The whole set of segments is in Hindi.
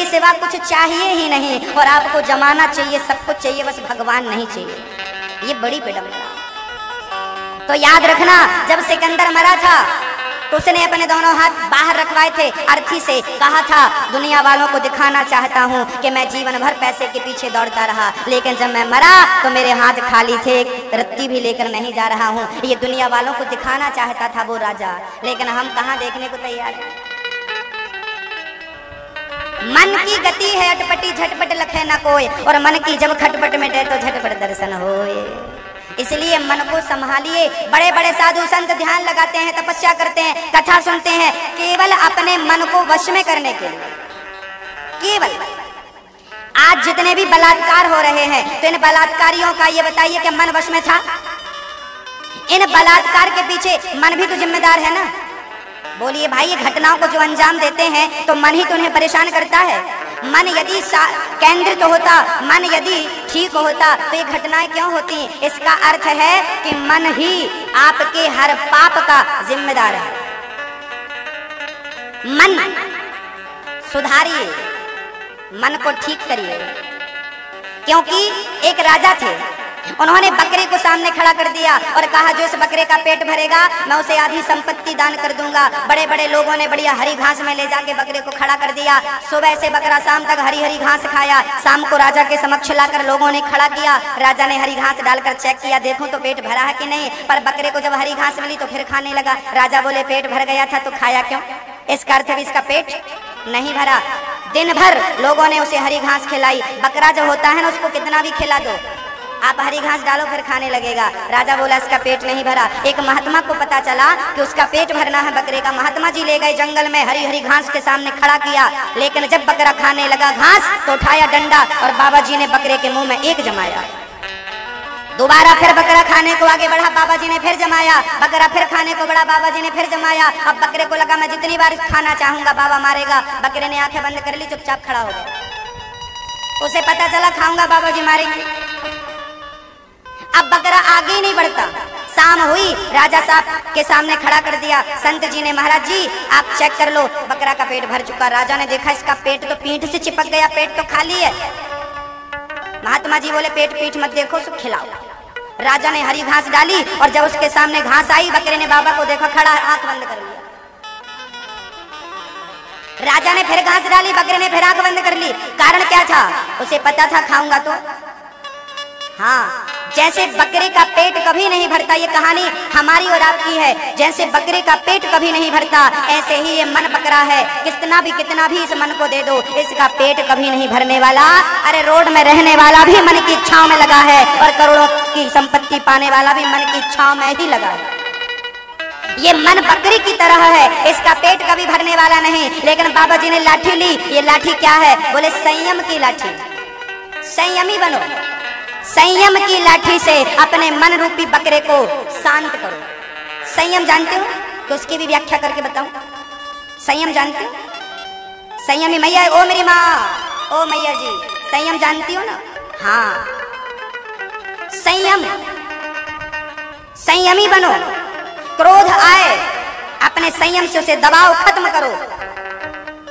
के सिवा कुछ चाहिए ही नहीं, और आपको जमाना चाहिए, सब कुछ चाहिए, बस भगवान नहीं चाहिए। ये बड़ी विडंबना। तो याद रखना, जब सिकंदर मरा था तो उसने अपने दोनों हाथ बाहर रखवाए थे, अर्थी से कहा था दुनिया वालों को दिखाना चाहता हूँ कि मैं जीवन भर पैसे के पीछे दौड़ता रहा, लेकिन जब मैं मरा तो मेरे हाथ खाली थे, एक रत्ती भी लेकर नहीं जा रहा हूँ। ये दुनिया वालों को दिखाना चाहता था वो राजा, लेकिन हम कहाँ देखने को तैयार हैं। मन की गति है अटपटी, झटपट लखे न कोई, और मन की जब खटपट मिटे तो झटपट दर्शन होए। इसलिए मन को संभालिए। बड़े बड़े साधु संत ध्यान लगाते हैं, तपस्या करते हैं, कथा सुनते हैं, केवल अपने मन को वश में करने के लिए। केवल आज जितने भी बलात्कार हो रहे हैं, तो इन बलात्कारियों का ये बताइए कि मन वश में था? इन बलात्कार के पीछे मन भी तो जिम्मेदार है ना। बोलिए भाई, ये घटनाओं को जो अंजाम देते हैं तो मन ही तो उन्हें परेशान करता है। मन यदि केंद्रित होता, मन यदि ठीक होता तो ये घटनाएं क्यों होती? इसका अर्थ है कि मन ही आपके हर पाप का जिम्मेदार है। मन सुधारिए, मन को ठीक करिए। क्योंकि एक राजा थे, उन्होंने बकरे को सामने खड़ा कर दिया और कहा जो इस बकरे का पेट भरेगा मैं उसे आधी संपत्ति दान कर दूंगा। बड़े बड़े लोगों ने बढ़िया हरी घास में ले जाके बकरे को खड़ा कर दिया। सुबह से बकरा शाम तक हरी हरी घास खाया। शाम को राजा के समक्ष लाकर लोगों ने खड़ा किया। राजा ने हरी घास डालकर चेक किया, देखो तो पेट भरा है कि नहीं। पर बकरे को जब हरी घास मिली तो फिर खाने लगा। राजा बोले पेट भर गया था तो खाया क्यों? इसका अर्थ है इसका पेट नहीं भरा। दिन भर लोगों ने उसे हरी घास खिलाई। बकरा जो होता है ना, उसको कितना भी खिला दो, आप हरी घास डालो फिर खाने लगेगा। राजा बोला इसका पेट नहीं भरा। एक महात्मा को पता चला कि उसका पेट भरना है बकरे का। महात्मा जी ले गए जंगल में, हरी हरी घास के सामने खड़ा किया। लेकिन जब बकरा खाने लगा घास तो उठाया डंडा और बाबा जी ने बकरे के मुंह में एक जमाया। दोबारा फिर बकरा खाने को आगे बढ़ा, बाबा जी ने फिर जमाया। बकरा फिर खाने को बढ़ा, बाबा जी ने फिर जमाया। अब बकरे को लगा मैं जितनी बार खाना चाहूंगा बाबा मारेगा। बकरे ने आंखें बंद कर ली, चुपचाप खड़ा हो गया। उसे पता चला खाऊंगा बाबा जी मारेंगे। अब बकरा आगे ही नहीं बढ़ता। शाम हुई, राजा साहब के सामने खड़ा कर दिया। संत जी ने, महाराज जी आप चेक कर लो, बकरा का पेट भर चुका। राजा ने देखा इसका पेट तो पीठ से चिपक गया, पेट तो खाली है। महात्मा जी बोले पेट पीठ मत देखो, उसको खिलाओ। राजा ने हरी घास डाली और जब उसके सामने घास आई, बकरे ने बाबा को देखा खड़ा, आंख बंद कर लिया। राजा ने फिर घास डाली, बकरे ने फिर आंख बंद कर ली। कारण क्या था? उसे पता था खाऊंगा तो। हाँ, जैसे बकरे का पेट कभी नहीं भरता, ये कहानी हमारी और आपकी है। जैसे बकरे का पेट कभी नहीं भरता, ऐसे ही ये मन बकरा है। कितना भी इस मन को दे दो, इसका पेट कभी नहीं भरने वाला। अरे रोड में रहने वाला भी मन की इच्छाओं में लगा है और करोड़ों की संपत्ति पाने वाला भी मन की इच्छाओं में ही लगा है। ये मन बकरी की तरह है, इसका पेट कभी भरने वाला नहीं। लेकिन बाबा जी ने लाठी ली। ये लाठी क्या है? बोले संयम की लाठी। संयमी बनो। संयम की लाठी से अपने मन रूपी बकरे को शांत करो। संयम जानते हो? तो उसकी भी व्याख्या करके बताऊं। संयम जानते हो? संयमी मैया, ओ मेरी माँ, ओ मैया जी, संयम जानती हो ना? हाँ, संयम। संयमी बनो। क्रोध आए, अपने संयम से उसे दबाओ, खत्म करो।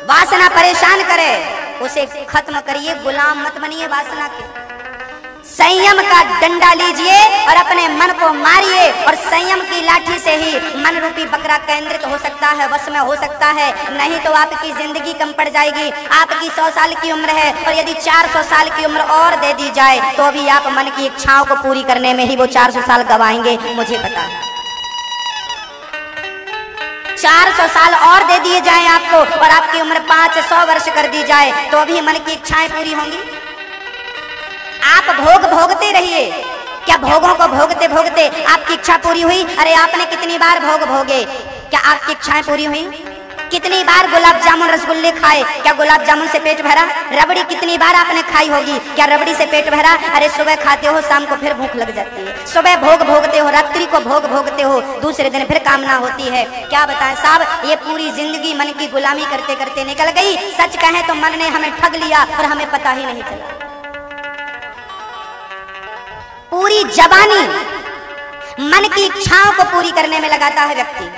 वासना परेशान करे, उसे खत्म करिए। गुलाम मत बनिए वासना के। संयम का डंडा लीजिए और अपने मन को मारिए, और संयम की लाठी से ही मन रूपी बकरा केंद्रित हो सकता है, वश में हो सकता है। नहीं तो आपकी जिंदगी कम पड़ जाएगी। आपकी 100 साल की उम्र है और यदि 400 साल की उम्र और दे दी जाए तो भी आप मन की इच्छाओं को पूरी करने में ही वो 400 साल गवाएंगे, मुझे पता है। 400 साल और दे दिए जाए आपको और आपकी उम्र 500 वर्ष कर दी जाए तो भी मन की इच्छाएं पूरी होंगी? आप भोग भोगते रहिए। क्या भोगों को भोगते भोगते आपकी इच्छा पूरी हुई? अरे आपने कितनी बार भोग भोगे, क्या आपकी इच्छाएं पूरी हुई? कितनी बार गुलाब जामुन रसगुल्ले खाए, क्या गुलाब जामुन से पेट भरा? रबड़ी कितनी बार आपने खाई होगी, क्या रबड़ी से पेट भरा? अरे सुबह खाते हो, शाम को फिर भूख लग जाती है। सुबह भोग भोगते हो, रात्रि को भोग भोगते हो, दूसरे दिन फिर कामना होती है। क्या बताएं साहब, ये पूरी जिंदगी मन की गुलामी करते करते निकल गई। सच कहें तो मन ने हमें ठग लिया और हमें पता ही नहीं चला। पूरी जवानी मन की इच्छाओं को पूरी करने में लगाता है व्यक्ति।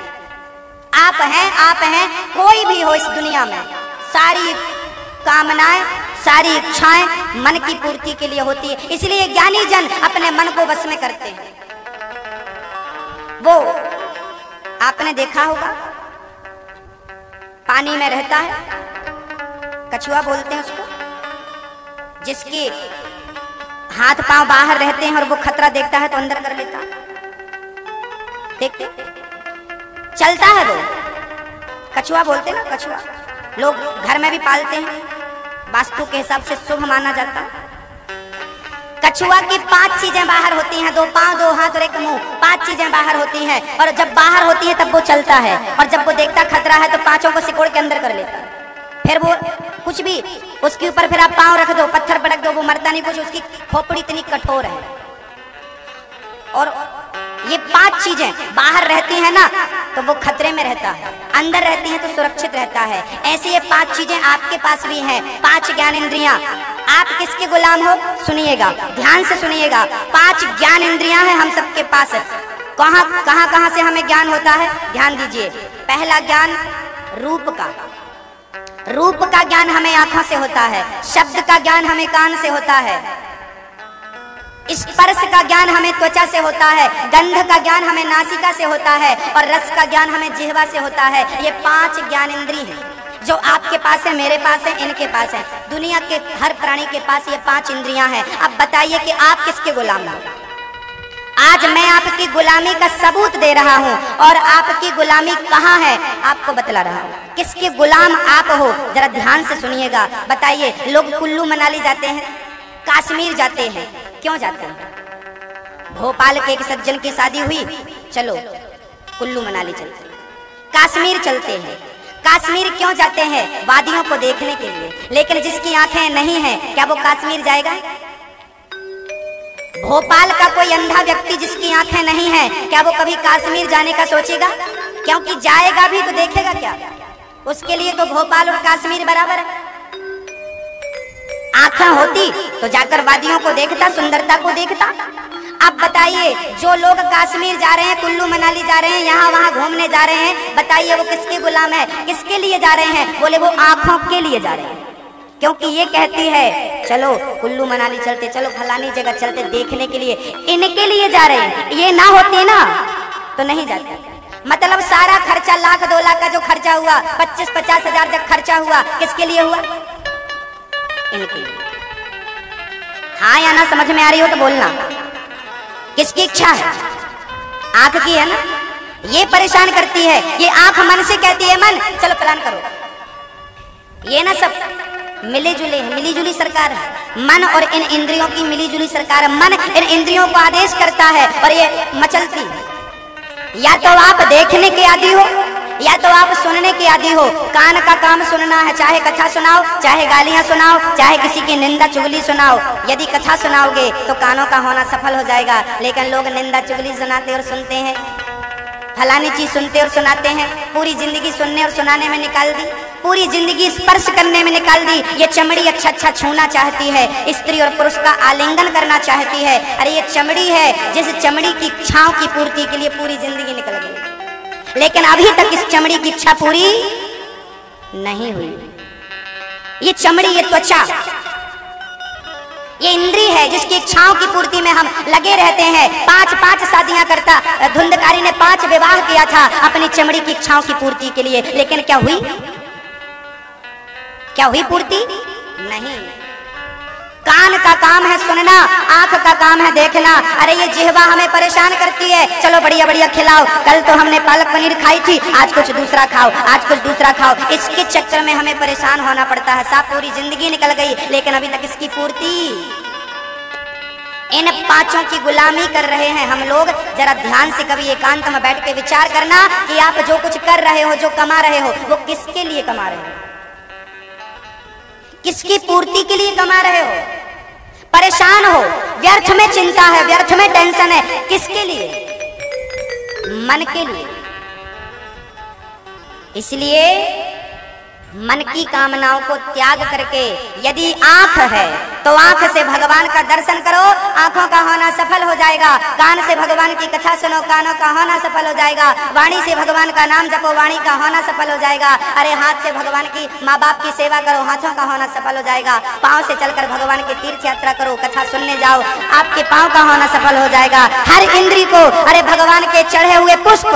आप हैं, कोई भी हो इस दुनिया में, सारी कामनाएं, सारी इच्छाएं मन की पूर्ति के लिए होती है। इसलिए ज्ञानी जन अपने मन को वश में करते हैं। वो आपने देखा होगा, पानी में रहता है, कछुआ बोलते हैं उसको, जिसके हाथ पांव बाहर रहते हैं और वो खतरा देखता है तो अंदर कर लेता है। देखते चलता है वो, कछुआ बोलते हैं ना, कछुआ लोग घर में भी पालते हैं, वास्तु के हिसाब से शुभ माना जाता है। कछुआ की 5 चीजें बाहर होती हैं, 2 पांव, 2 हाथ और 1 मुंह, 5 चीजें बाहर होती हैं। और जब बाहर होती है तब वो चलता है, और जब वो देखता खतरा है तो 5 को सिकोड़ के अंदर कर लेता है। फिर वो कुछ भी उसके ऊपर फिर आप पांव रख दो, पत्थर पटक दो, वो मरता नहीं कुछ, उसकी खोपड़ी इतनी कठोर है। और ये 5 चीजें बाहर रहती हैं ना तो वो खतरे में रहता है, अंदर रहती हैं तो सुरक्षित रहता है। ऐसे ये 5 चीजें आपके पास भी हैं, 5 ज्ञान इंद्रियां। आप किसके गुलाम हो? सुनिएगा, ध्यान से सुनिएगा। 5 ज्ञान इंद्रियां हैं हम सबके पास। कहां से हमें ज्ञान होता है? ध्यान दीजिए। पहला ज्ञान रूप का, रूप का ज्ञान हमें आंखों से होता है, शब्द का ज्ञान हमें कान से होता है, स्पर्श का ज्ञान हमें त्वचा से होता है, गंध का ज्ञान हमें नासिका से होता है, और रस का ज्ञान हमें जिह्वा से होता है। ये 5 ज्ञान इंद्रिय हैं जो आपके पास है, मेरे पास है, इनके पास है, दुनिया के हर प्राणी के पास ये 5 इंद्रियां हैं। अब बताइए कि आप किसके गुलाम हो? आज मैं आपकी गुलामी का सबूत दे रहा हूं, और आपकी गुलामी कहां है आपको बतला रहा हूं। किसके गुलाम आप हो जरा ध्यान से सुनिएगा। बताइए, लोग कुल्लू मनाली जाते हैं, कश्मीर जाते हैं, क्यों जाते हैं? भोपाल के एक सज्जन की शादी हुई, चलो कुल्लू मनाली चलते हैं, कश्मीर चलते हैं। कश्मीर क्यों जाते हैं? वादियों को देखने के लिए। लेकिन जिसकी आंखें नहीं हैं, क्या वो कश्मीर जाएगा? भोपाल का कोई अंधा व्यक्ति जिसकी आंखें नहीं हैं, क्या वो कभी कश्मीर जाने का सोचेगा? क्योंकि जाएगा भी तो देखेगा क्या? उसके लिए तो भोपाल और कश्मीर बराबर है। आंखें होती तो जाकर वादियों को देखता, सुंदरता को देखता। अब बताइए, जो लोग कश्मीर जा रहे हैं, कुल्लू मनाली जा रहे हैं, यहाँ वहाँ घूमने जा रहे हैं, बताइए वो किसके गुलाम है? किसके लिए जा रहे हैं? बोले वो आंखों के लिए जा रहे हैं, क्योंकि ये कहती है चलो कुल्लू मनाली चलते, चलो फलानी जगह चलते, देखने के लिए, इनके लिए जा रहे हैं। ये ना होती ना तो नहीं जाते। मतलब सारा खर्चा 1 लाख 2 लाख का जो खर्चा हुआ, 25-50 हजार जब खर्चा हुआ, किसके लिए हुआ? इनके लिए। हाँ या ना समझ में आ रही हो तो बोलना। किसकी इच्छा है? आंख की है ना, ये परेशान करती है। ये आंख मन से कहती है, मन चलो प्लान करो। ये ना सब मिली जुली सरकार है। मन और इन इंद्रियों की मिली जुली सरकार है। मन इन इंद्रियों को आदेश करता है और ये मचलती है। या तो आप देखने के आदी हो, या तो आप सुनने के आदी हो। कान का काम सुनना है, चाहे कथा सुनाओ, चाहे गालियां सुनाओ, चाहे किसी की निंदा चुगली सुनाओ। यदि कथा सुनाओगे तो कानों का होना सफल हो जाएगा, लेकिन लोग निंदा चुगली सुनाते और सुनते हैं, फलानी चीज सुनते और सुनाते हैं। पूरी जिंदगी सुनने और सुनाने में निकाल दी, पूरी जिंदगी स्पर्श करने में निकाल दी। ये चमड़ी अच्छा छूना चाहती है, स्त्री और पुरुष का आलिंगन करना चाहती है। अरे ये चमड़ी है, जिस चमड़ी की इच्छाओं की पूर्ति के लिए पूरी जिंदगी निकल गई, लेकिन अभी तक इस चमड़ी की इच्छा पूरी नहीं हुई। ये चमड़ी, ये त्वचा, ये इंद्री है जिसकी इच्छाओं की पूर्ति में हम लगे रहते हैं। 5 शादियां करता धुंधकारी ने, 5 विवाह किया था अपनी चमड़ी की इच्छाओं की पूर्ति के लिए, लेकिन क्या हुई? क्या हुई पूर्ति? नहीं। कान का काम है सुनना, आंख का काम है देखना। अरे ये जिह्वा हमें परेशान करती है, चलो बढ़िया बढ़िया खिलाओ, कल तो हमने पालक पनीर खाई थी, आज कुछ दूसरा खाओ, आज कुछ दूसरा खाओ। इसके चक्कर में हमें परेशान होना पड़ता है। साफ पूरी जिंदगी निकल गई, लेकिन अभी तक इसकी पूर्ति। इन 5 की गुलामी कर रहे हैं हम लोग। जरा ध्यान से कभी एकांत में बैठ के विचार करना कि आप जो कुछ कर रहे हो, जो कमा रहे हो, वो किसके लिए कमा रहे हो? किसकी पूर्ति के लिए कमा रहे हो? परेशान हो, व्यर्थ में चिंता है, व्यर्थ में टेंशन है, किसके लिए? मन के लिए। इसलिए मन की कामनाओं को त्याग करके, यदि आंख है तो आंख से भगवान का दर्शन करो, आंखों का होना सफल हो जाएगा। कान से भगवान की कथा सुनो, कानों का होना सफल हो जाएगा। वाणी से भगवान का नाम जपो, वाणी का होना सफल हो जाएगा। अरे हाथ से भगवान की माँ बाप की सेवा करो, हाथों का होना सफल हो जाएगा। पाँव से चलकर भगवान की तीर्थ यात्रा करो, कथा सुनने जाओ, आपके पाँव का होना सफल हो जाएगा। हर इंद्री को अरे भगवान के चढ़े हुए पुष्प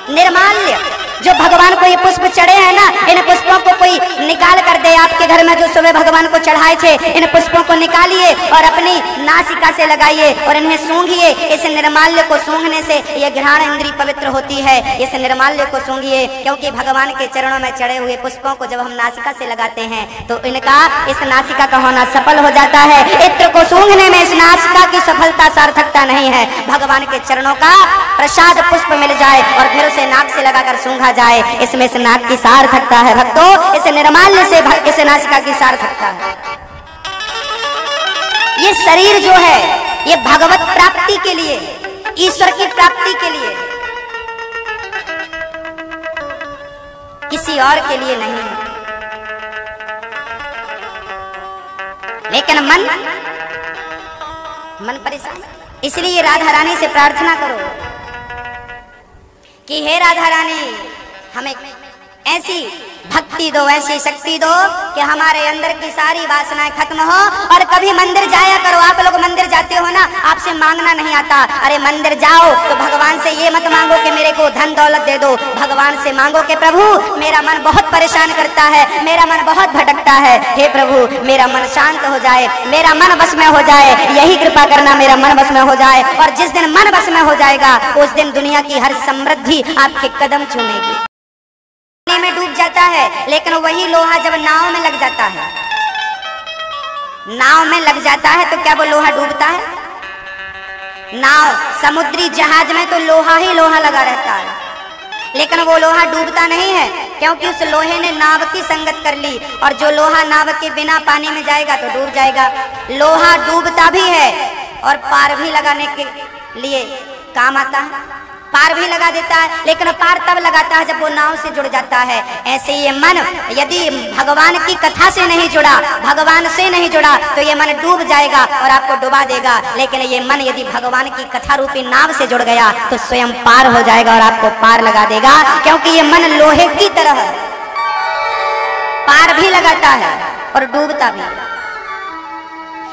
निर्माल्य, जो भगवान को ये पुष्प चढ़े हैं ना, इन पुष्पों को कोई निकाल कर दे। आपके घर में जो सुबह भगवान को चढ़ाए थे, इन पुष्पों को निकालिए और अपनी नासिका से लगाइए और इन्हें सूंघिए। इस निर्माल्य को सूंघने से ये घ्राण इंद्री पवित्र होती है। इस निर्माल्य को सूंघिए, क्योंकि भगवान के चरणों में चढ़े हुए पुष्पों को जब हम नासिका से लगाते हैं तो इनका इस नासिका का होना सफल हो जाता है। इत्र को सूंघने में इस नासिका की सफलता सार्थकता नहीं है। भगवान के चरणों का प्रसाद पुष्प मिल जाए और फिर उसे नाक से लगाकर सूंघा जाए, इसमें इस नाक की सार्थकता है भक्तों। इस निर्माल्य से इस नासिका की सार्थकता है। ये शरीर जो है ये भगवत प्राप्ति के लिए, ईश्वर की प्राप्ति के लिए, किसी और के लिए नहीं है। लेकिन मन परेशान, इसलिए राधा रानी से प्रार्थना करो कि हे राधा रानी हमें ऐसी भक्ति दो, ऐसी शक्ति दो कि हमारे अंदर की सारी वासनाएं खत्म हो। और कभी मंदिर जाया करो। आप लोग मंदिर जाते हो ना, आपसे मांगना नहीं आता। अरे मंदिर जाओ तो भगवान से ये मत मांगो कि मेरे को धन दौलत दे दो। भगवान से मांगो कि प्रभु मेरा मन बहुत परेशान करता है, मेरा मन बहुत भटकता है, हे प्रभु मेरा मन शांत हो जाए, मेरा मन वश में हो जाए, यही कृपा करना, मेरा मन वश में हो जाए। और जिस दिन मन वश में हो जाएगा उस दिन दुनिया की हर समृद्धि आपके कदम छूनेगी। में डूब जाता है, लेकिन वही लोहा जब नाव में लग जाता है, नाव में लग जाता है तो क्या वो लोहा डूबता है? नाव समुद्री जहाज में तो लोहा ही लोहा लगा रहता है, लेकिन वो लोहा डूबता नहीं है, क्योंकि उस लोहे ने नाव की संगत कर ली। और जो लोहा नाव के बिना पानी में जाएगा तो डूब जाएगा। लोहा डूबता भी है और पार भी लगाने के लिए काम आता है, पार भी लगा देता है, लेकिन पार तब लगाता है जब वो नाव से जुड़ जाता है। ऐसे ये मन यदि भगवान की कथा से नहीं जुड़ा, भगवान से नहीं जुड़ा, तो ये मन डूब जाएगा और आपको डुबा देगा। लेकिन ये मन यदि भगवान की कथा रूपी नाव से जुड़ गया तो स्वयं पार हो जाएगा और आपको पार लगा देगा, क्योंकि ये मन लोहे की तरह पार भी लगाता है और डूबता भी।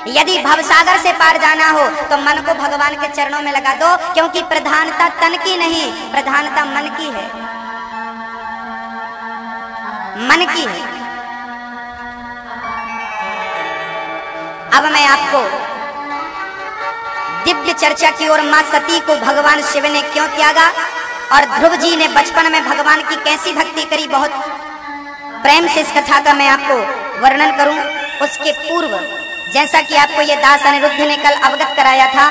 यदि भवसागर से पार जाना हो तो मन को भगवान के चरणों में लगा दो, क्योंकि प्रधानता तन की नहीं, प्रधानता मन की है, मन की है। अब मैं आपको दिव्य चर्चा की ओर, मां सती को भगवान शिव ने क्यों त्यागा और ध्रुव जी ने बचपन में भगवान की कैसी भक्ति करी, बहुत प्रेम से इस कथा का मैं आपको वर्णन करूं। उसके पूर्व जैसा कि आपको ये दास अनिरुद्ध ने कल अवगत कराया था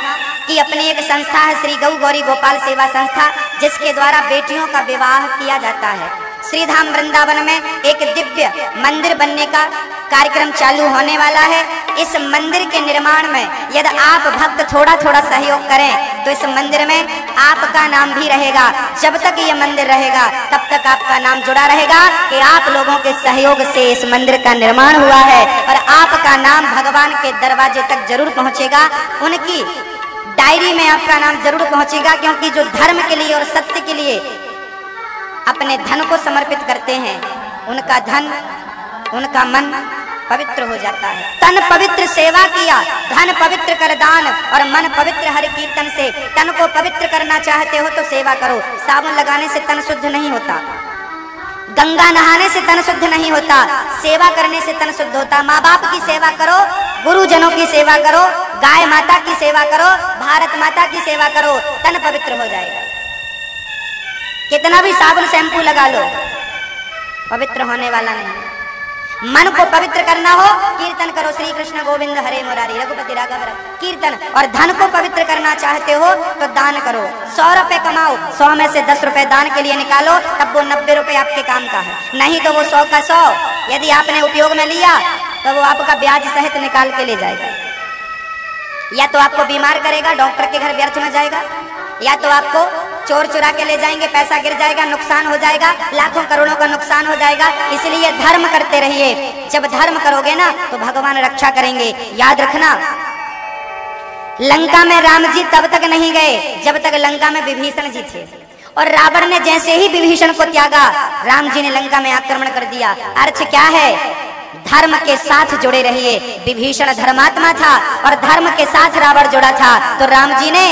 कि अपनी एक संस्था है श्री गौ गौरी गोपाल सेवा संस्था, जिसके द्वारा बेटियों का विवाह किया जाता है। श्रीधाम वृंदावन में एक दिव्य मंदिर बनने का कार्यक्रम चालू होने वाला है। इस मंदिर के निर्माण में यदि आप भक्त थोड़ा थोड़ा सहयोग करें तो इस मंदिर में आपका नाम भी रहेगा। जब तक ये मंदिर रहेगा तब तक आपका नाम जुड़ा रहेगा कि आप लोगों के सहयोग से इस मंदिर का निर्माण हुआ है, और आपका नाम भगवान के दरवाजे तक जरूर पहुंचेगा। उनकी डायरी में आपका नाम जरूर पहुंचेगा, क्योंकि जो धर्म के लिए और सत्य के लिए अपने धन को समर्पित करते हैं उनका धन, उनका मन पवित्र हो जाता है। तन पवित्र सेवा किया, धन पवित्र कर दान, और मन पवित्र हरि कीर्तन से। तन को पवित्र करना चाहते हो तो सेवा करो। साबुन लगाने से तन शुद्ध नहीं होता, गंगा नहाने से तन शुद्ध नहीं होता, सेवा करने से तन शुद्ध होता। माँ बाप की सेवा करो, गुरुजनों की सेवा करो, गाय माता की सेवा करो, भारत माता की सेवा करो, तन पवित्र हो जाएगा। कितना भी साबुन शैम्पू लगा लो, पवित्र होने वाला नहीं। मन को पवित्र करना हो, कीर्तन करो, श्री कृष्ण गोविंद हरे मुरारी रघुपति राघव कीर्तन। और धन को पवित्र करना चाहते हो तो दान करो। 100 रुपए कमाओ, 100 में से 10 रुपए दान के लिए निकालो, तब वो 90 रुपए आपके काम का है। नहीं तो वो 100 का 100 यदि आपने उपयोग में लिया तो वो आपका ब्याज सहित निकाल के ले जाएगा। या तो आपको बीमार करेगा, डॉक्टर के घर व्यर्थ में जाएगा, या तो आपको चोर चुरा के ले जाएंगे, पैसा गिर जाएगा, नुकसान हो जाएगा, लाखों करोड़ों का नुकसान हो जाएगा। इसलिए धर्म करते रहिए। जब धर्म करोगे ना तो भगवान रक्षा करेंगे। याद रखना, लंका में राम जी तब तक नहीं गए जब तक लंका में विभीषण जी थे, और रावण ने जैसे ही विभीषण को त्यागा, राम जी ने लंका में आक्रमण कर दिया। अर्थ क्या है? धर्म के साथ जुड़े रहिए। विभीषण धर्मात्मा था और धर्म के साथ रावण जुड़ा था, तो राम जी ने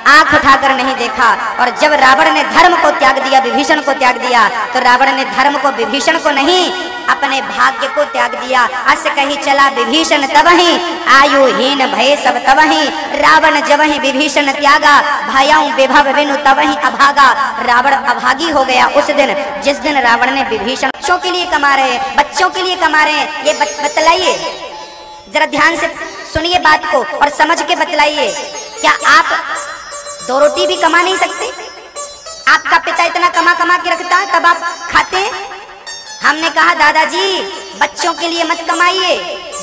आंख उठाकर नहीं देखा। और जब रावण ने धर्म को त्याग दिया, विभीषण को त्याग दिया, तो रावण ने धर्म को, विभीषण को नहीं, अपने भाग्य को त्याग दिया। अस कही चला विभीषण तबहि, आयुहीन भय सब तबहि, रावण जबहि विभीषण त्यागा, भयउ विभव विनु तबहि अभागा। रावण अभागी हो गया उस दिन जिस दिन रावण ने विभीषण। बच्चों के लिए कमा रहे हैं, बच्चों के लिए कमा रहे हैं, ये बतलाइए, जरा ध्यान से सुनिए बात को और समझ के बतलाइए। क्या आप 2 रोटी भी कमा नहीं सकते? आपका पिता इतना कमा कमा के रखता है तब आप खाते हैं? हमने कहा दादाजी बच्चों के लिए मत कमाइए,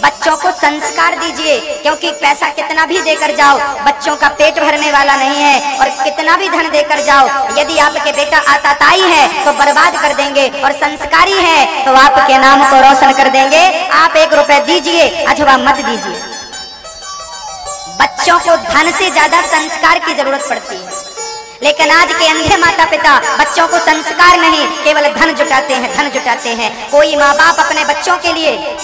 बच्चों को संस्कार दीजिए, क्योंकि पैसा कितना भी देकर जाओ बच्चों का पेट भरने वाला नहीं है। और कितना भी धन देकर जाओ, यदि आपके बेटा आताताई है तो बर्बाद कर देंगे, और संस्कारी है तो आपके नाम को रोशन कर देंगे। आप 1 रुपए दीजिए अथवा मत दीजिए। बच्चों को धन से ज्यादा संस्कार की जरूरत पड़ती है, लेकिन आज के अंधे माता पिता बच्चों को संस्कार नहीं, केवल धन जुटाते हैं, धन जुटाते हैं। कोई माँ बाप अपने बच्चों के लिए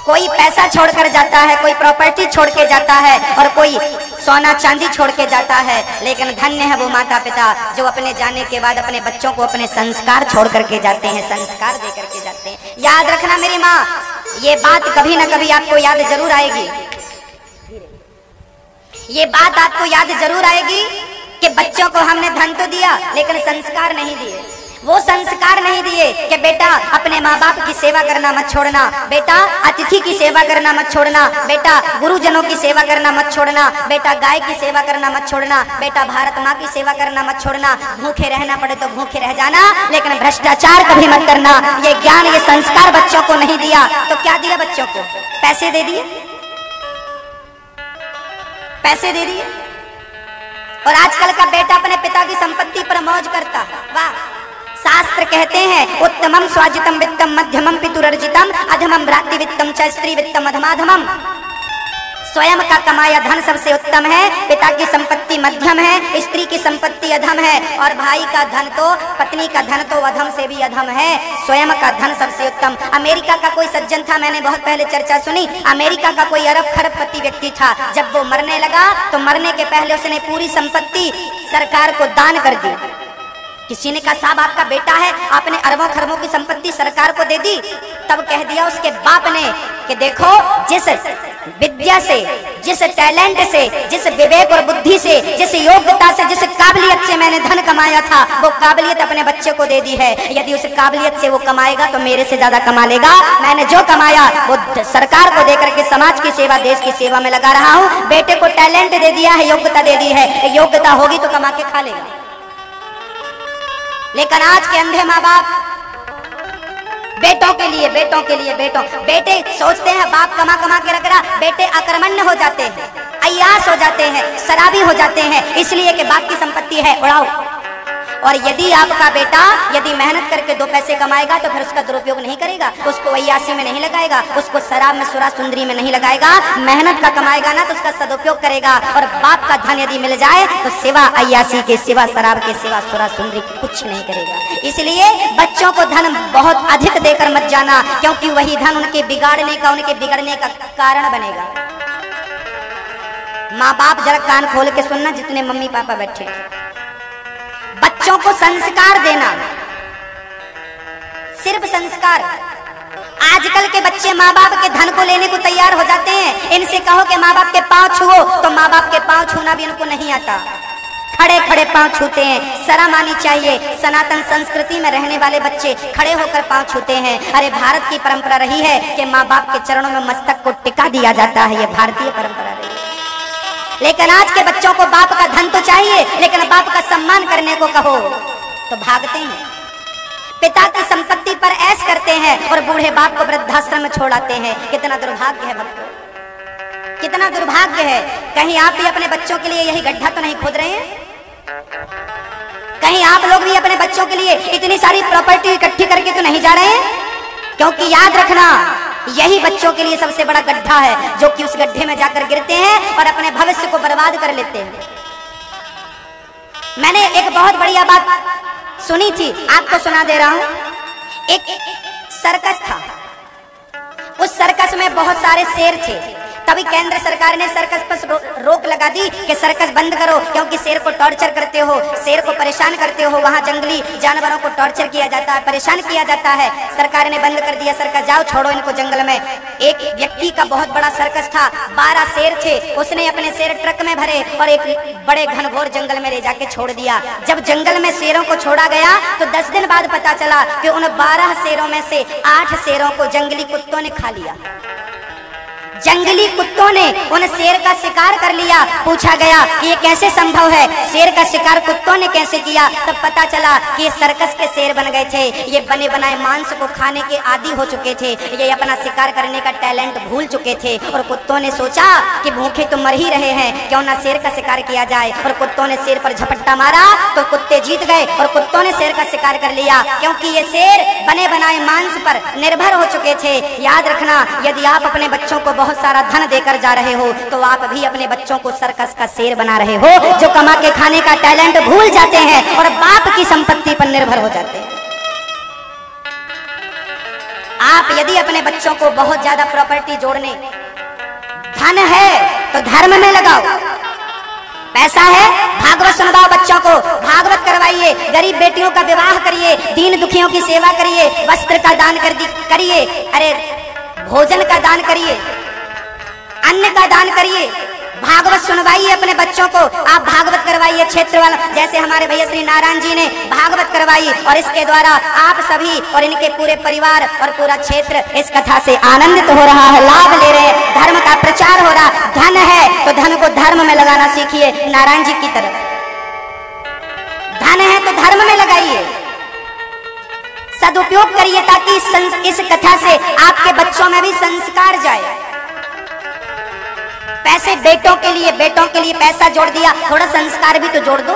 कोई पैसा छोड़कर जाता है, कोई प्रॉपर्टी छोड़ के जाता है, और कोई सोना चांदी छोड़ के जाता है, लेकिन धन्य है वो माता पिता जो अपने जाने के बाद अपने बच्चों को अपने संस्कार छोड़ करके जाते हैं, संस्कार दे करके जाते हैं। याद रखना मेरी माँ, ये बात कभी ना कभी आपको याद जरूर आएगी, ये बात आपको याद जरूर आएगी कि बच्चों को हमने धन तो दिया लेकिन संस्कार नहीं दिए। वो संस्कार नहीं दिए कि बेटा अपने माँ बाप की सेवा करना मत छोड़ना, बेटा अतिथि की सेवा करना मत छोड़ना, बेटा गुरुजनों की सेवा करना मत छोड़ना, बेटा गाय की सेवा करना मत छोड़ना, बेटा भारत माँ की सेवा करना मत छोड़ना, भूखे रहना पड़े तो भूखे रह जाना, लेकिन भ्रष्टाचार कभी मत करना। ये ज्ञान, ये संस्कार बच्चों को नहीं दिया तो क्या दिया बच्चों को? पैसे दे दिए, पैसे दे दिए। और आजकल का बेटा अपने पिता की संपत्ति पर मौज करता है। वाह! शास्त्र कहते हैं उत्तमम स्वाजितम वित्तम मध्यमम पितुरर्जितम अधमम भ्रातृ वित्तम च स्त्री वित्तम अधमाधमम। स्वयं का कमाया धन सबसे उत्तम है, पिता की संपत्ति मध्यम है, स्त्री की संपत्ति अधम है, और भाई का धन तो, पत्नी का धन तो अधम से भी अधम है, स्वयं का धन सबसे उत्तम। अमेरिका का कोई सज्जन था, मैंने बहुत पहले चर्चा सुनी, अमेरिका का कोई अरब खरबपति व्यक्ति था, जब वो मरने लगा तो मरने के पहले उसने पूरी संपत्ति सरकार को दान कर दी। किसी ने कहा साहब आपका बेटा है, आपने अरबों खरबों की संपत्ति सरकार को दे दी। तब कह दिया उसके बाप ने कि देखो, जिस विद्या से, जिस टैलेंट से, जिस विवेक और बुद्धि से, जिस योग्यता से, जिस काबिलियत से मैंने धन कमाया था, वो काबिलियत अपने बच्चे को दे दी है। यदि उस काबिलियत से वो कमाएगा तो मेरे से ज्यादा कमा लेगा। मैंने जो कमाया वो सरकार को देकर के समाज की सेवा, देश की सेवा में लगा रहा हूँ। बेटे को टैलेंट दे दिया है, योग्यता दे दी है, योग्यता होगी तो कमा के खा लेगा। लेकिन आज के अंधे माँ बाप बेटों के लिए बेटे सोचते हैं बाप कमा कमा के रख रहा, बेटे आक्रमण्य हो जाते हैं, अय्याश हो जाते हैं, शराबी हो जाते हैं, इसलिए कि बाप की संपत्ति है, उड़ाओ। और यदि आपका बेटा यदि मेहनत करके 2 पैसे कमाएगा तो फिर उसका दुरुपयोग नहीं करेगा, उसको अय्याशी में नहीं लगाएगा, उसको शराब में, सुरा सुंदरी में नहीं लगाएगा। मेहनत का कमाएगा ना तो उसका सदुपयोग करेगा। और बाप का धन यदि मिल जाए तो सिवा अय्याशी के, सिवा शराब के, सिवा सुरा सुंदरी के कुछ नहीं करेगा। इसलिए बच्चों को धन बहुत अधिक देकर मत जाना, क्योंकि वही धन उनके बिगाड़ने का, उनके बिगड़ने का कारण बनेगा। माँ बाप जरा कान खोल के सुनना, जितने मम्मी पापा बैठे, बच्चों को संस्कार देना, सिर्फ संस्कार। आजकल के बच्चे माँ बाप के धन को लेने को तैयार हो जाते हैं। इनसे कहो कि माँ बाप के पांव छुओ तो माँ बाप के पांव छूना भी इनको नहीं आता, खड़े खड़े पांव छूते हैं। शर्म आनी चाहिए। सनातन संस्कृति में रहने वाले बच्चे खड़े होकर पांव छूते हैं। अरे भारत की परंपरा रही है कि माँ बाप के चरणों में मस्तक को टिका दिया जाता है, ये भारतीय परंपरा रही है। लेकिन आज के बच्चों को बाप का धन तो चाहिए, लेकिन बाप का सम्मान करने को कहो तो भागते हैं, पिता की संपत्ति पर ऐश करते हैं और बूढ़े बाप को वृद्धाश्रम में छोड़ाते हैं। कितना दुर्भाग्य है भक्तों, कितना कितना दुर्भाग्य है। कहीं आप भी अपने बच्चों के लिए यही गड्ढा तो नहीं खोद रहे हैं? कहीं आप लोग भी अपने बच्चों के लिए इतनी सारी प्रॉपर्टी इकट्ठी करके तो नहीं जा रहे हैं? क्योंकि याद रखना, यही बच्चों के लिए सबसे बड़ा गड्ढा है, जो कि उस गड्ढे में जाकर गिरते हैं और अपने भविष्य को बर्बाद कर लेते हैं। मैंने एक बहुत बढ़िया बात सुनी थी, आपको सुना दे रहा हूं। एक सर्कस था, उस सर्कस में बहुत सारे शेर थे। तभी केंद्र सरकार ने सर्कस पर रोक लगा दी कि सर्कस बंद करो, क्योंकि शेर को टॉर्चर करते हो, शेर को परेशान करते हो। वहां जंगली जानवरों को टॉर्चर किया जाता है, परेशान किया जाता है। सरकार ने बंद कर दिया सर्कस, जाओ छोड़ो इनको जंगल में। एक व्यक्ति का बहुत बड़ा सर्कस था, 12 शेर थे। उसने अपने शेर ट्रक में भरे और एक बड़े घनघोर जंगल में ले जाके छोड़ दिया। जब जंगल में शेरों को छोड़ा गया तो 10 दिन बाद पता चला कि उन 12 शेरों में से 8 शेरों को जंगली कुत्तों ने खा लिया। जंगली कुत्तों ने उन शेर का शिकार कर लिया। पूछा गया कि ये कैसे संभव है, शेर का शिकार कुत्तों ने कैसे किया? तब पता चला कि ये सर्कस के शेर बन गए थे। ये बने बनाए मांस को खाने के आदी हो चुके थे, ये अपना शिकार करने का टैलेंट भूल चुके थे। और कुत्तों ने सोचा कि भूखे तो मर ही रहे हैं, क्यों ना शेर का शिकार किया जाए। और कुत्तों ने शेर पर झपट्टा मारा तो कुत्ते जीत गए और कुत्तों ने शेर का शिकार कर लिया, क्योंकि ये शेर बने बनाए मांस पर निर्भर हो चुके थे। याद रखना, यदि आप अपने बच्चों को बहुत सारा धन देकर जा रहे हो तो आप भी अपने बच्चों को सर्कस का शेर बना रहे हो, जो कमा के खाने का टैलेंट भूल जाते हैं और बाप की संपत्ति पर निर्भर हो जाते हैं। आप यदि अपने बच्चों को बहुत ज्यादा प्रॉपर्टी जोड़ने, धन है तो धर्म में लगाओ, पैसा है भागवत सुनवाओ बच्चों को, भागवत करवाइए, गरीब बेटियों का विवाह करिए, दीन दुखियों की सेवा करिए, वस्त्र का दान करिए, अरे भोजन का दान करिए, अन्न का दान करिए, भागवत सुनवाइए अपने बच्चों को। आप भागवत करवाइए क्षेत्र वाला, जैसे हमारे भैया श्री नारायण जी ने भागवत करवाई, और इसके द्वारा आप सभी और इनके पूरे परिवार और पूरा क्षेत्र इस कथा से आनंदित हो रहा है, लाभ ले रहे हैं, धर्म का प्रचार हो रहा। धन है तो धन को धर्म में लगाना सीखिए, नारायण जी की तरह। धन है तो धर्म में लगाइए, सदुपयोग करिए, ताकि इस कथा से आपके बच्चों में भी संस्कार जाए। पैसे बेटों के लिए पैसा जोड़ दिया, थोड़ा संस्कार भी तो जोड़ दो।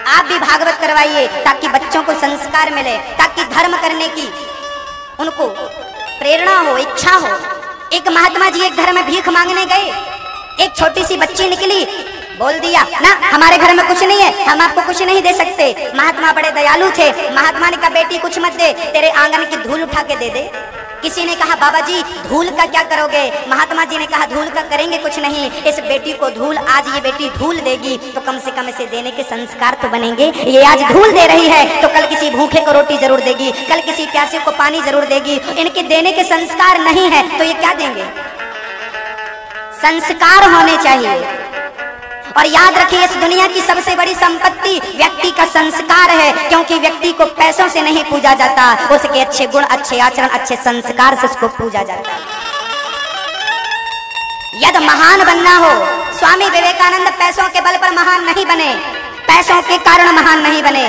आप भी भागवत करवाइए ताकि बच्चों को संस्कार मिले, ताकि धर्म करने की उनको प्रेरणा हो, इच्छा हो। एक महात्मा जी एक घर में भीख मांगने गए, एक छोटी सी बच्ची निकली, बोल दिया ना हमारे घर में कुछ नहीं है, हम आपको कुछ नहीं दे सकते। महात्मा बड़े दयालु थे, महात्मा ने कहा बेटी कुछ मत दे, तेरे आंगन की धूल उठा के दे दे। किसी ने कहा बाबा जी धूल का क्या करोगे? महात्मा जी ने कहा धूल का करेंगे कुछ नहीं, इस बेटी को धूल, आज ये बेटी धूल देगी तो कम से कम इसे देने के संस्कार तो बनेंगे। ये आज धूल दे रही है तो कल किसी भूखे को रोटी जरूर देगी, कल किसी प्यासे को पानी जरूर देगी। इनके देने के संस्कार नहीं है तो ये क्या देंगे? संस्कार होने चाहिए। और याद रखिए, इस दुनिया की सबसे बड़ी संपत्ति व्यक्ति का संस्कार है, क्योंकि व्यक्ति को पैसों से नहीं पूजा जाता, उसके अच्छे गुण, अच्छे आचरण, अच्छे संस्कार से उसको पूजा जाता है। यदि महान बनना हो, स्वामी विवेकानंद पैसों के बल पर महान नहीं बने, पैसों के कारण महान नहीं बने,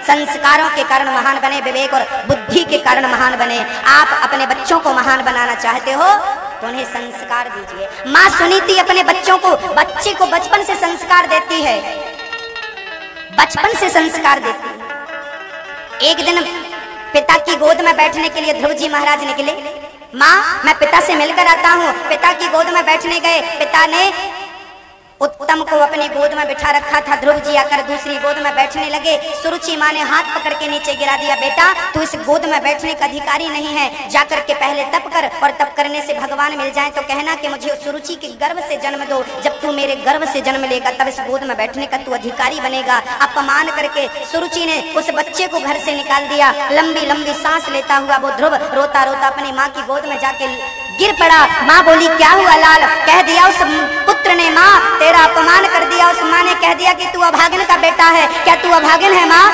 संस्कारों के कारण महान बने, विवेक और बुद्धि के कारण महान बने। आप अपने बच्चों को महान बनाना चाहते हो तो उन्हें संस्कार दीजिए। माँ सुनीति अपने बच्चों को, बच्चे को बचपन से संस्कार देती है, बचपन से संस्कार देती है। एक दिन पिता की गोद में बैठने के लिए ध्रुव जी महाराज निकले। माँ मैं पिता से मिलकर आता हूँ। पिता की गोद में बैठने गए, पिता ने उत्तम को अपनी गोद में बिठा रखा था। ध्रुव जी आकर दूसरी गोद में बैठने लगे। सुरुचि माँ ने हाथ पकड़ के नीचे गिरा दिया, बेटा तू इस गोद में बैठने का अधिकारी नहीं है, जाकर के पहले तप कर, और तप करने से भगवान मिल जाए तो कहना कि मुझे सुरुचि के गर्भ से जन्म दो। जब तू मेरे गर्भ से जन्म लेगा तब इस गोद में बैठने का तू अधिकारी बनेगा। अपमान करके सुरुचि ने उस बच्चे को घर से निकाल दिया। लंबी लंबी सांस लेता हुआ वो ध्रुव रोता रोता अपनी माँ की गोद में जाके गिर पड़ा। माँ बोली क्या हुआ लाल? कह दिया उस पुत्र ने, माँ तेरा अपमान कर दिया। उस माँ ने कह दिया कि तू अभागन का बेटा है। क्या तू अभागन है माँ?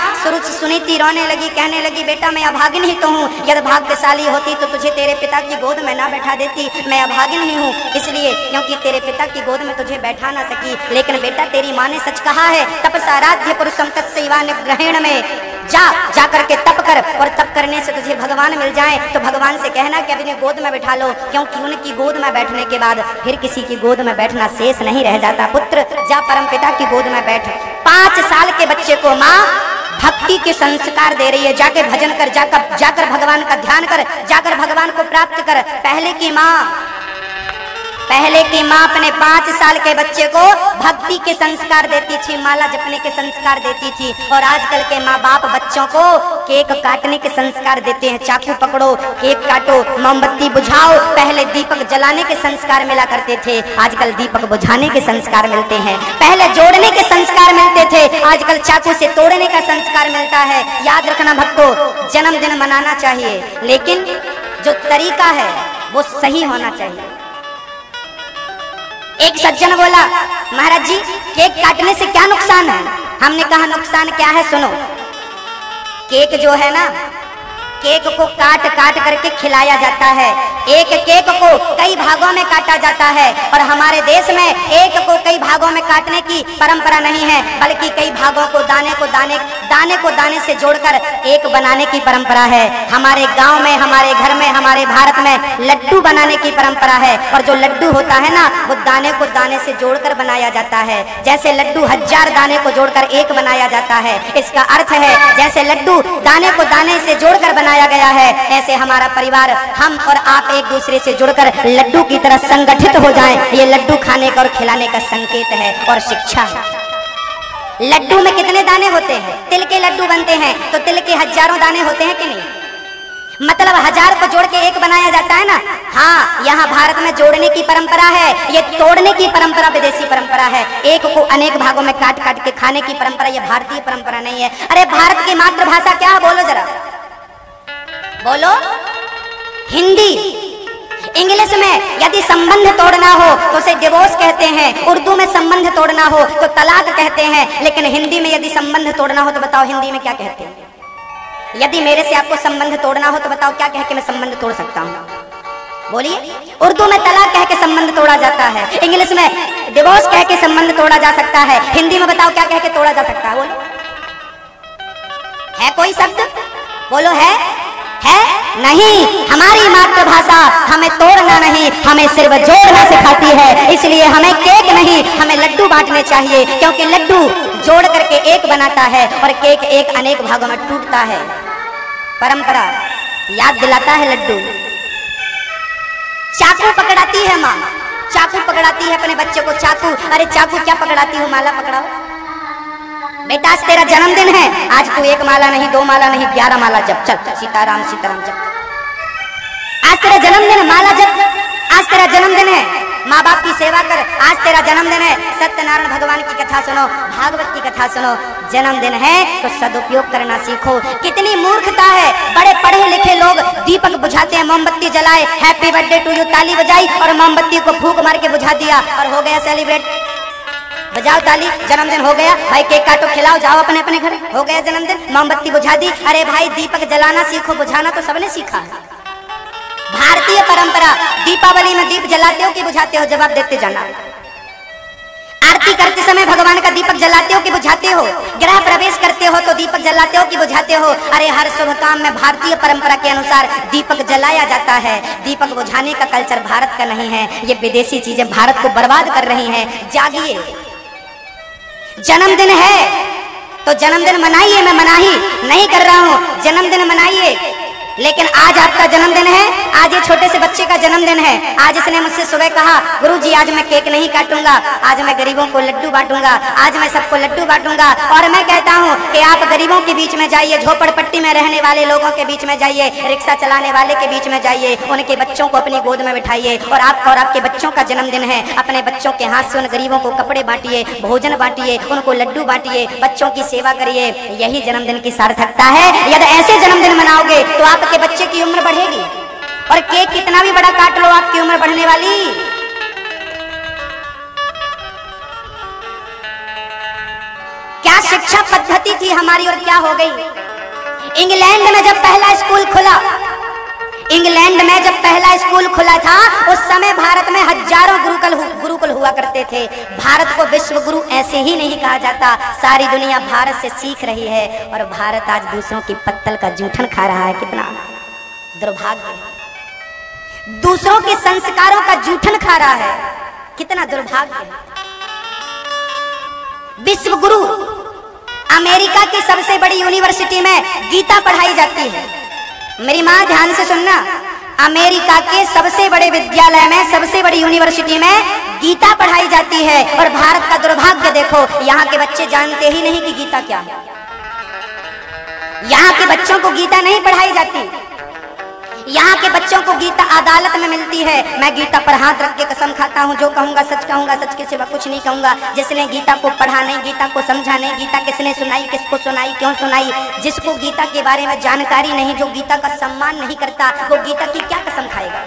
सुनीति रोने लगी, कहने लगी बेटा मैं अभागन ही तो हूँ, यदि भाग्यशाली होती तो तुझे तेरे पिता की गोद में ना बैठा देती। मैं अभागन ही हूँ इसलिए क्योंकि तेरे पिता की गोद में तुझे बैठा ना सकी। लेकिन बेटा तेरी माँ ने सच कहा है, तपसाराध्य पुरुषम तत्सैवान्य ग्रहण में जा जा करके तप कर, और तप करने से तुझे भगवान मिल जाए तो भगवान से कहना कि अपनी गोद में बैठा लो, क्योंकि उनकी गोद में बैठने के बाद फिर किसी की गोद में बैठना शेष नहीं रह जाता। पुत्र जा परमपिता की गोद में बैठ। 5 साल के बच्चे को माँ भक्ति के संस्कार दे रही है, जाके भजन कर, जाकर भगवान का ध्यान कर, जाकर भगवान को प्राप्त कर। पहले की माँ अपने 5 साल के बच्चे को भक्ति के संस्कार देती थी, माला जपने के संस्कार देती थी, और आजकल के माँ बाप बच्चों को केक काटने के संस्कार देते हैं। चाकू पकड़ो, केक काटो, मोमबत्ती बुझाओ। पहले दीपक जलाने के संस्कार मिला करते थे, आजकल दीपक बुझाने के संस्कार मिलते हैं। पहले जोड़ने के संस्कार मिलते थे, आजकल चाकू से तोड़ने का संस्कार मिलता है। याद रखना भक्तों, जन्मदिन मनाना चाहिए, लेकिन जो तरीका है वो सही होना चाहिए। एक सज्जन बोला, महाराज जी केक काटने से क्या नुकसान है? हमने कहा नुकसान क्या है सुनो। केक जो है ना, केक को काट काट करके खिलाया जाता है। एक केक को कई भागों में काटा जाता है, और हमारे देश में एक को कई भागों में काटने की परंपरा नहीं है, बल्कि कई भागों को दाने को दाने से जोड़कर एक बनाने की परंपरा है। हमारे गांव में, हमारे घर में, हमारे भारत में लड्डू बनाने की परंपरा है, और जो लड्डू होता है ना वो दाने को दाने से जोड़कर बनाया जाता है। जैसे लड्डू 1000 दाने को जोड़कर एक बनाया जाता है, इसका अर्थ है जैसे लड्डू दाने को दाने से जोड़कर बनाया गया है, ऐसे हमारा परिवार, हम और आप एक दूसरे से जुड़कर लड्डू की तरह संगठित हो जाएं। ये लड्डू खाने का और खिलाने का संकेत है और शिक्षा है। लड्डू में कितने दाने होते हैं? तिल के लड्डू बनते हैं तो तिल के 1000 दाने होते हैं कि नहीं? मतलब 1000 को जोड़ के एक बनाया जाता है ना। हाँ, यहाँ भारत में जोड़ने की परंपरा है, ये तोड़ने की परंपरा विदेशी परंपरा है। एक को अनेक भागों में काट काट के खाने की परंपरा ये भारतीय परंपरा नहीं है। अरे भारत की मातृभाषा क्या है? बोलो जरा, बोलो। हिंदी। इंग्लिश में यदि संबंध तोड़ना हो तो उसे डिवोर्स कहते हैं, उर्दू में संबंध तोड़ना हो तो तलाक कहते हैं, लेकिन हिंदी में यदि संबंध तोड़ना हो तो बताओ हिंदी में क्या कहते हैं? यदि मेरे से आपको संबंध तोड़ना हो तो बताओ क्या कह के मैं संबंध तोड़ सकता हूँ? बोलिए। उर्दू में तलाक कह के संबंध तोड़ा जाता है, इंग्लिश में डिवोर्स कह के संबंध तोड़ा जा सकता है, हिंदी में बताओ क्या कह के तोड़ा जा सकता है? बोलो, है कोई शब्द? बोलो, है नहीं। हमारी मातृभाषा हमें तोड़ना नहीं, हमें सिर्फ जोड़ना सिखाती है। इसलिए हमें केक नहीं, हमें लड्डू बांटने चाहिए, क्योंकि लड्डू जोड़ करके एक बनाता है और केक एक अनेक भागों में टूटता है। परंपरा याद दिलाता है लड्डू। चाकू पकड़ाती है माँ, चाकू पकड़ाती है अपने बच्चे को। चाकू, अरे चाकू क्या पकड़ाती हो? माला पकड़ाओ बेटा, आज तेरा जन्मदिन है, आज तू 1 माला नहीं, 2 माला नहीं, 11 माला जप। चल, सीताराम सीताराम जप। आज तेरा जन्मदिन है, माला जप। आज तेरा जन्मदिन है, माँ बाप की सेवा कर। आज तेरा जन्मदिन है, सत्यनारायण भगवान की कथा सुनो, भागवत की कथा सुनो। जन्मदिन है तो सदुपयोग करना सीखो। कितनी मूर्खता है, बड़े पढ़े लिखे लोग दीपक बुझाते हैं, मोमबत्ती जलाए, हैप्पी बर्थडे टू यू ताली बजाई और मोमबत्ती को फूंक मार के बुझा दिया और हो गया सेलिब्रेट। बजाओ ताली, जन्मदिन हो गया भाई, केक काटो, खिलाओ, जाओ अपने अपने घर, हो गया जन्मदिन। मोमबत्ती बुझा दी। अरे भाई, दीपक जलाना सीखो, बुझाना तो सबने सीखा है। भारतीय परंपरा, दीपावली में दीप जलाते हो कि बुझाते हो? जवाब देते जाना। आरती करते समय भगवान का दीपक जलाते हो कि बुझाते हो? गृह प्रवेश करते हो तो दीपक जलाते हो कि बुझाते हो? अरे हर शुभ काम में भारतीय परंपरा के अनुसार दीपक जलाया जाता है। दीपक बुझाने का कल्चर भारत का नहीं है, ये विदेशी चीजें भारत को बर्बाद कर रही हैं। जागिए, जन्मदिन है तो जन्मदिन मनाइए। मैं मनाही नहीं कर रहा हूँ, जन्मदिन मनाइए। लेकिन आज आपका जन्मदिन है, आज ये छोटे से बच्चे का जन्मदिन है। आज इसने मुझसे सुबह कहा, गुरुजी आज मैं केक नहीं काटूंगा, आज मैं गरीबों को लड्डू बांटूंगा, आज मैं सबको लड्डू बांटूंगा। और मैं कहता हूँ कि आप गरीबों के बीच में जाइए, झोपड़पट्टी में रहने वाले लोगों के बीच में जाइए, रिक्शा चलाने वाले के बीच में जाइए, उनके बच्चों को अपनी गोद में बिठाइए। और आपका और आपके बच्चों का जन्मदिन है, अपने बच्चों के हाथ से उन गरीबों को कपड़े बांटिए, भोजन बांटिए, उनको लड्डू बांटिए, बच्चों की सेवा करिए। यही जन्मदिन की सार्थकता है। यदि ऐसे जन्मदिन मनाओगे तो आप के बच्चे की उम्र बढ़ेगी, और केक कितना भी बड़ा काट लो आपकी उम्र बढ़ने वाली। क्या शिक्षा पद्धति थी हमारी और क्या हो गई। इंग्लैंड में जब पहला स्कूल खुला, इंग्लैंड में जब पहला स्कूल खुला था उस समय भारत में हजारों गुरुकुल हुआ करते थे। भारत को विश्व गुरु ऐसे ही नहीं कहा जाता। सारी दुनिया भारत से सीख रही है और भारत आज दूसरों की पत्तल का जूठन खा रहा है। कितना दुर्भाग्य है, दूसरों के संस्कारों का जूठन खा रहा है, कितना दुर्भाग्य है। विश्व गुरु अमेरिका की सबसे बड़ी यूनिवर्सिटी में गीता पढ़ाई जाती है। मेरी माँ ध्यान से सुनना, अमेरिका के सबसे बड़े विद्यालय में, सबसे बड़ी यूनिवर्सिटी में गीता पढ़ाई जाती है और भारत का दुर्भाग्य देखो, यहाँ के बच्चे जानते ही नहीं कि गीता क्या है। यहाँ के बच्चों को गीता नहीं पढ़ाई जाती। यहाँ के बच्चों को गीता अदालत में मिलती है। मैं गीता पर हाथ रख के कसम खाता हूँ, जो कहूँगा सच के सिवा कुछ नहीं कहूँगा। जिसने गीता को पढ़ा नहीं, गीता को समझा नहीं, गीता किसने सुनाई, किसको सुनाई, क्यों सुनाई, जिसको गीता के बारे में जानकारी नहीं, जो गीता का सम्मान नहीं करता, वो गीता की क्या कसम खाएगा।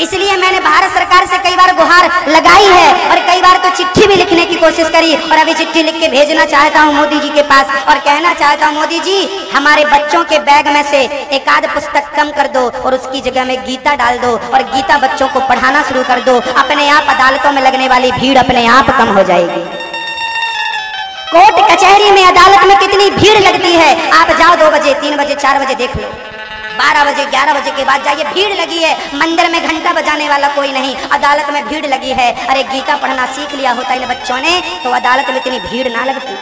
इसलिए मैंने भारत सरकार से कई बार गुहार लगाई है और कई बार तो चिट्ठी भी लिखने की कोशिश करी और अभी चिट्ठी लिख के भेजना चाहता हूं मोदी जी के पास और कहना चाहता हूं, मोदी जी हमारे बच्चों के बैग में से एक आध पुस्तक कम कर दो और उसकी जगह में गीता डाल दो और गीता बच्चों को पढ़ाना शुरू कर दो। अपने आप अदालतों में लगने वाली भीड़ अपने आप कम हो जाएगी। कोर्ट कचहरी में, अदालत में कितनी भीड़ लगती है। आप जाओ 2 बजे, 3 बजे, 4 बजे देख लो, 12 बजे, 11 बजे के बाद जाइए, भीड़ लगी है। मंदिर में घंटा बजाने वाला कोई नहीं, अदालत में भीड़ लगी है। अरे गीता पढ़ना सीख लिया होता इन बच्चों ने तो अदालत में इतनी भीड़ ना लगती।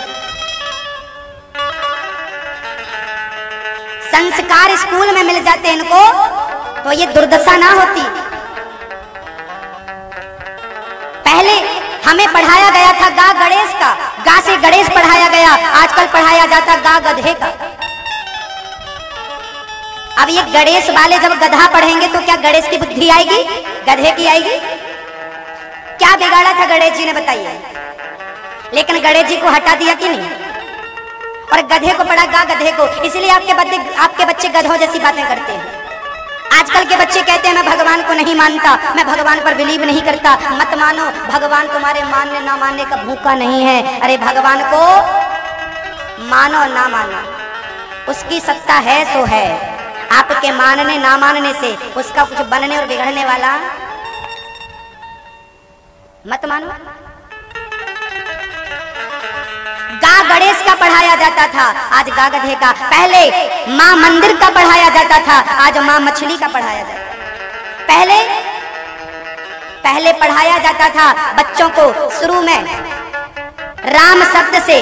संस्कार स्कूल में मिल जाते इनको तो ये दुर्दशा ना होती। पहले हमें पढ़ाया गया था गा गणेश का, गा से गणेश पढ़ाया गया, आजकल पढ़ाया जाता गा गधे का। अब ये गणेश वाले जब गधा पढ़ेंगे तो क्या गणेश की बुद्धि आएगी, गधे की आएगी? क्या बिगाड़ा था गणेश जी ने बताइए। लेकिन गणेश जी को हटा दिया कि नहीं, और गधे को पढ़ा गा गधे को। इसलिए आपके बच्चे गधों जैसी बातें करते हैं। आजकल के बच्चे कहते हैं मैं भगवान को नहीं मानता, मैं भगवान पर बिलीव नहीं करता। मत मानो, भगवान तुम्हारे मानने ना मानने का भूखा नहीं है। अरे भगवान को मानो ना मानो, उसकी सत्ता है सो है। आपके मानने ना मानने से उसका कुछ बनने और बिगड़ने वाला मत मानो। गा गणेश का पढ़ाया जाता था, आज गा गधे का। पहले मां मंदिर का पढ़ाया जाता था, आज मां मछली का पढ़ाया जाता है। पहले पढ़ाया जाता था बच्चों को शुरू में राम शब्द से